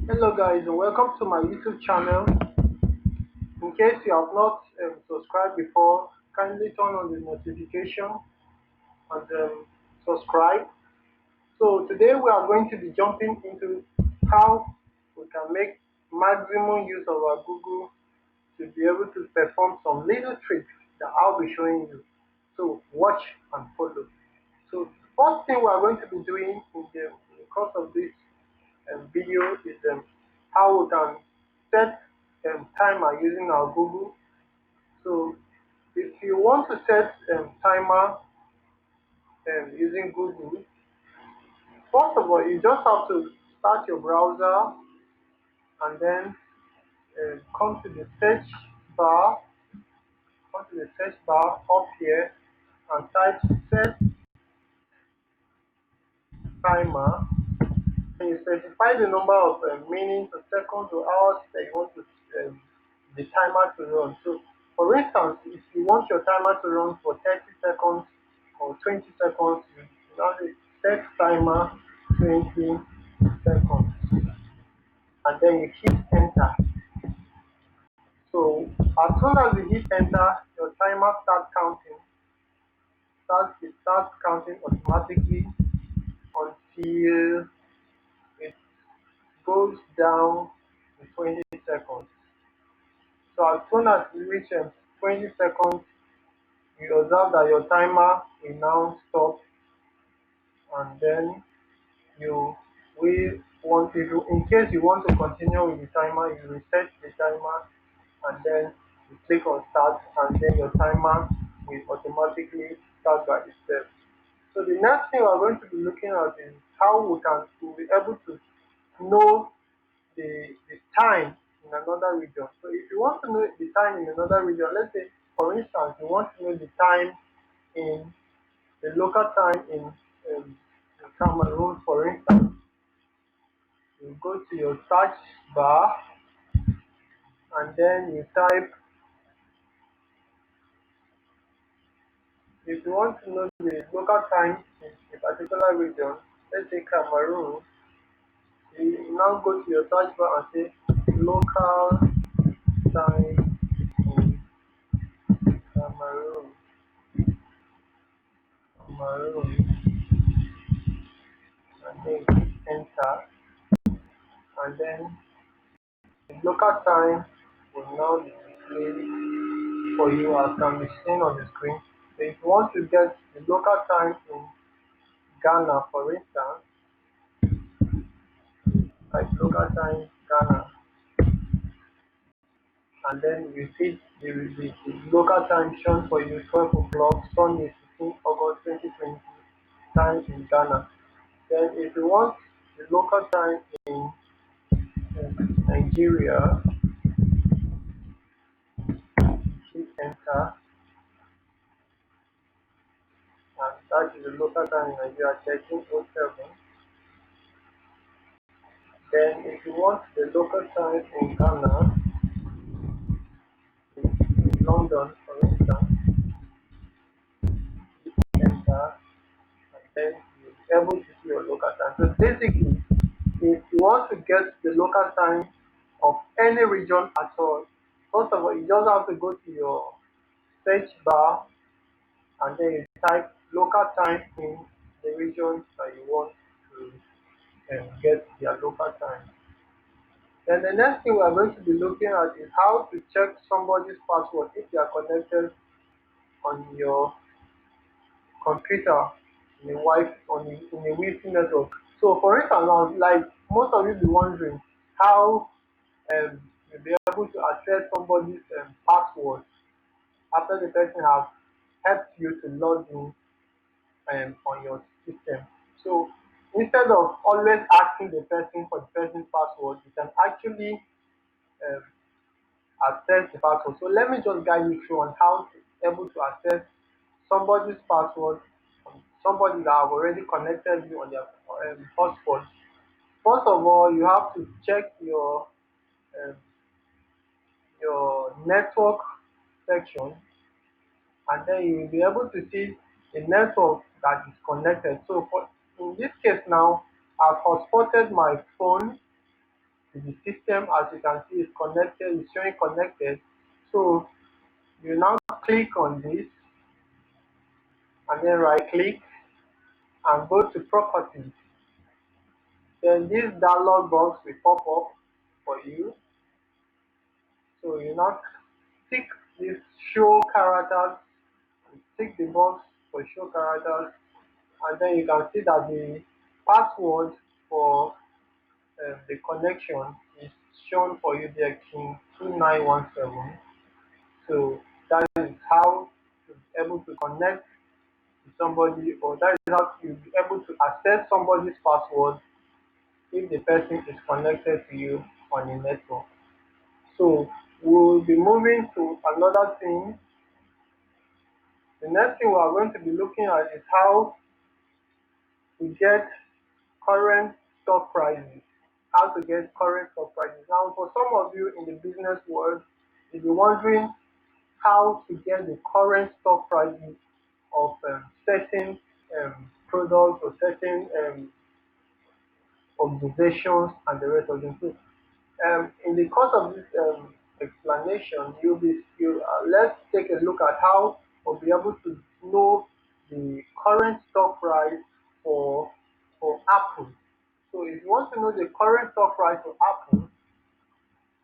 Hello guys and welcome to my YouTube channel. In case you have not subscribed before, kindly turn on the notification and subscribe. So today we are going to be jumping into how we can make maximum use of our Google to be able to perform some little tricks that I'll be showing you. So watch and follow. So first thing we are going to be doing in the course of this video is how we can set timer using our Google. So if you want to set timer using Google, first of all you just have to start your browser and then come to the search bar, up here and type set timer. And you specify the number of minutes or seconds or hours that you want the timer to run. So, for instance, if you want your timer to run for 30 seconds or 20 seconds, you now set timer 20 seconds and then you hit enter. So, as soon as you hit enter, your timer starts counting automatically until it goes down to 20 seconds. So as soon as you reach 20 seconds, you observe that your timer will now stop, and then you will want to, in case you want to continue with the timer, you reset the timer and then you click on start, and then your timer will automatically start by itself. So the next thing we're going to be looking at is how we'll be able to know the time in another region. So if you want to know the time in another region, let's say for instance you want to know the time in the local time in Cameroon, for instance, you go to your search bar and then you type, if you want to know the local time in a particular region, let's say Cameroon, you now go to your search bar and say local time in Cameroon. Cameroon, and then hit enter, and then the local time will now be displayed for you as can be seen on the screen. So if you want to get the local time in Ghana, for instance, like local time Ghana, and then you see the local time shown for you 12 o'clock, Sunday 16 August 2020, time in Ghana. Then if you want the local time in Nigeria, hit enter, and that is the local time in Nigeria 13:07. Then if you want the local time in Ghana, in London for instance, enter, and then you'll be able to see your local time. So basically, if you want to get the local time of any region at all, first of all, you just have to go to your search bar and then you type local time in the region that you want to get their local time. Then the next thing we are going to be looking at is how to check somebody's password if they are connected on your computer in a Wi-Fi network. So for instance, now, like most of you be wondering how you'll be able to access somebody's password after the person have helped you to log in on your system. So instead of always asking the person for the person's password, you can actually um, access the password. So let me just guide you through on how to able to access somebody's password, somebody that have already connected you on their hotspot. First of all, you have to check um, your network section, and then you will be able to see the network that is connected. So for in this case now, I've hotspotted my phone the system. As you can see, it's connected, it's showing connected. So you now click on this and then right click and go to properties. Then this dialog box will pop up for you. So you now tick this show characters, tick the box for show characters, and then you can see that the password for the connection is shown for you there, King 2917. So that is how you'll be able to connect to somebody, or that is how you'll be able to access somebody's password if the person is connected to you on the network. So we'll be moving to another thing. The next thing we are going to be looking at is how to get current stock prices. How to get current stock prices. Now, for some of you in the business world, you'll be wondering how to get the current stock prices of certain products or certain organizations and the rest of them. So, in the course of this explanation, let's take a look at how we'll be able to know the current stock price for Apple. So if you want to know the current stock price for Apple,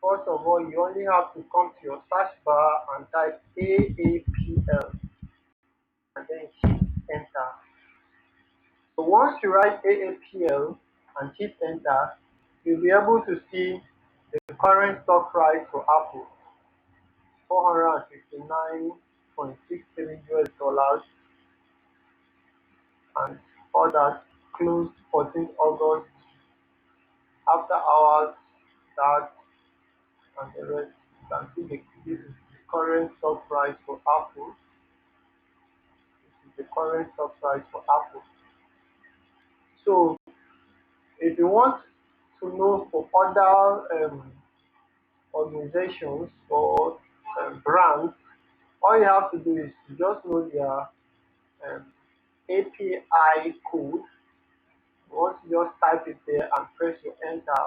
first of all, you only have to come to your search bar and type AAPL and then hit enter. So once you write AAPL and hit enter, you'll be able to see the current stock price for Apple, 459.63 US dollars, and all that closed 14th August, after hours, that, and the rest. You can see this is the current stock price for Apple. This is the current stock price for Apple. So if you want to know for other organizations or brands, all you have to do is to just know their API code. Once you just type it there and press your enter,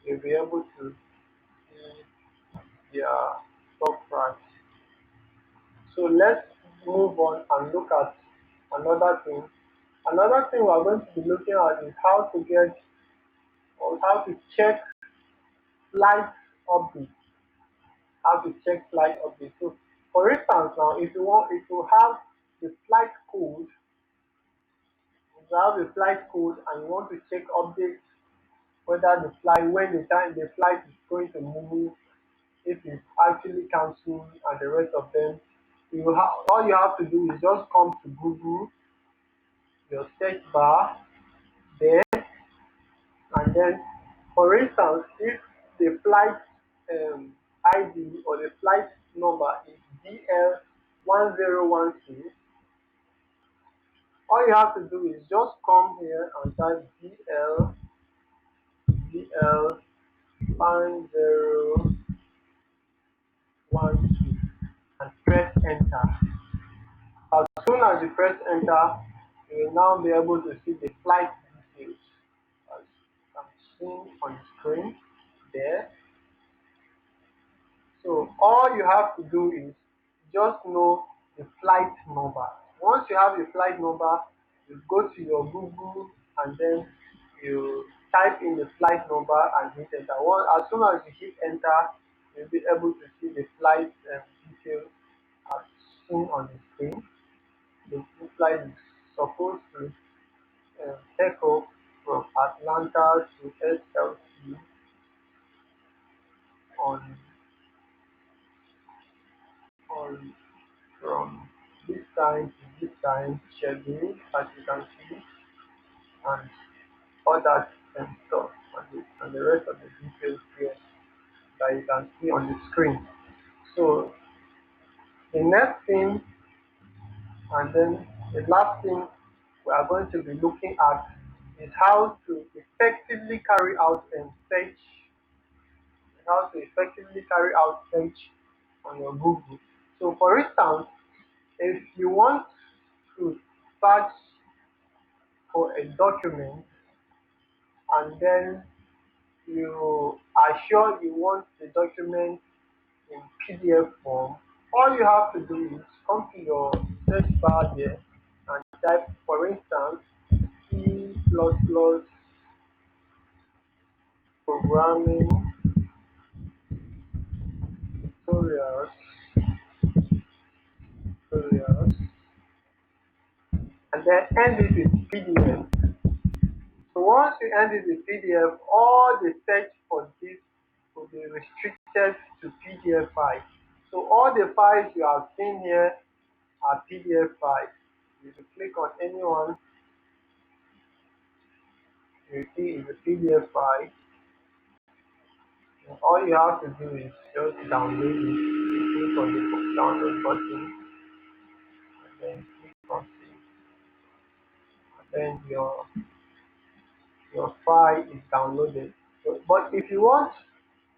you'll be able to see their stock price. So let's move on and look at another thing. Another thing we're going to be looking at is how to get or how to check flight updates. How to check flight updates. So for instance now, if you have the flight code, if you have the flight code and you want to check updates, whether the flight, when the time the flight is going to move, if it's actually cancelled and the rest of them, all you have to do is just come to Google, your search bar there, and then for instance, if the flight ID or the flight number is DL1012, all you have to do is just come here and type DL1012 and press enter. As soon as you press enter, you will now be able to see the flight details as you can see on the screen there. So all you have to do is just know the flight number. Once you have the flight number, you go to your Google and then you type in the flight number and hit enter. As soon as you hit enter, you'll be able to see the flight details as seen on the screen. The flight is supposed to take off from Atlanta to SLC on on from this time to this time schedule, as you can see, and all that stuff and the rest of the details here that you can see on the screen. So the next thing and then the last thing we are going to be looking at is how to effectively carry out search, on your Google. So for instance, if you want to search for a document and then you are sure you want the document in PDF form, all you have to do is come to your search bar there and type, for instance, C++ programming tutorials, tutorials, and then end it with PDF. So once you end it with PDF, all the search for this will be restricted to PDF files. So all the files you have seen here are PDF files. If you click on any one, you see it's a PDF file. And all you have to do is just download it. You click on the download button and then click on save. And then your file is downloaded. So, but if you want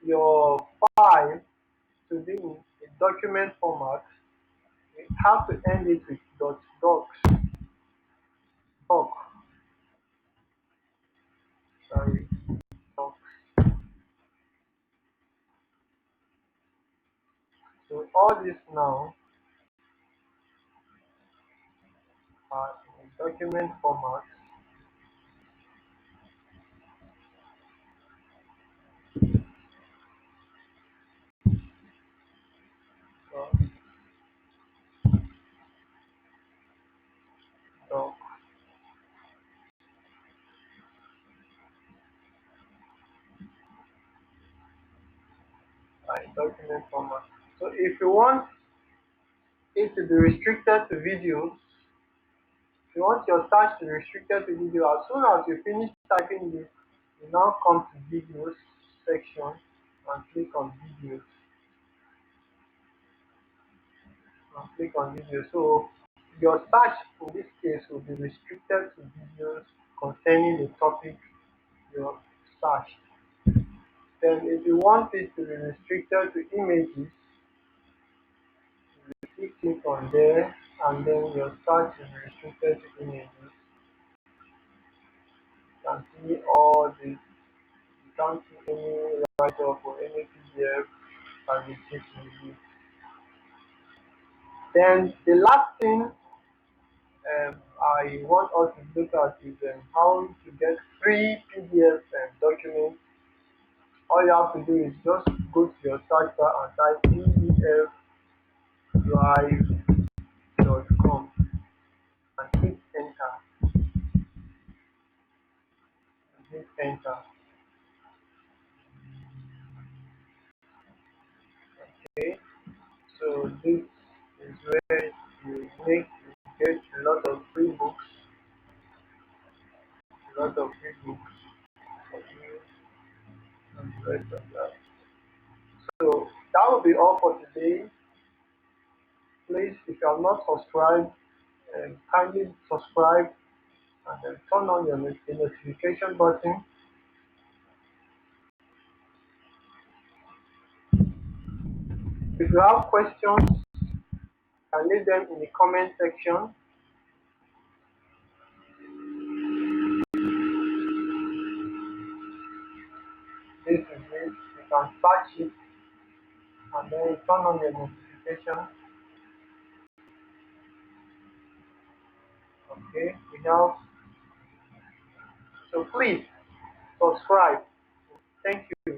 your file to be in a document format, you have to end it with .docs. Doc, sorry, docs. So all this now are in a document format. So, doc, are in document format. So if you want it to be restricted to videos, if you want your search to be restricted to video, as soon as you finish typing this, you now come to videos section and click on videos. And click on videos. So your search in this case will be restricted to videos concerning the topic you have searched. Then if you want it to be restricted to images, you click on there and then your search is restricted to images. You can see all this. You can't see any write-up or any PDF can be taken with. Then the last thing I want us to look at is how to get free PDF documents. All you have to do is just go to your search bar and type pdfdrive.com and hit enter. And hit enter. Okay. So this is where you get a lot of free books, a lot of free books for you and the rest of that. So that will be all for today. Please, if you are not subscribed, kindly subscribe and then turn on the notification button. If you have questions, you can leave them in the comment section. This is it. You can search it and then turn on the notification. Okay, it helps. So please subscribe. Thank you.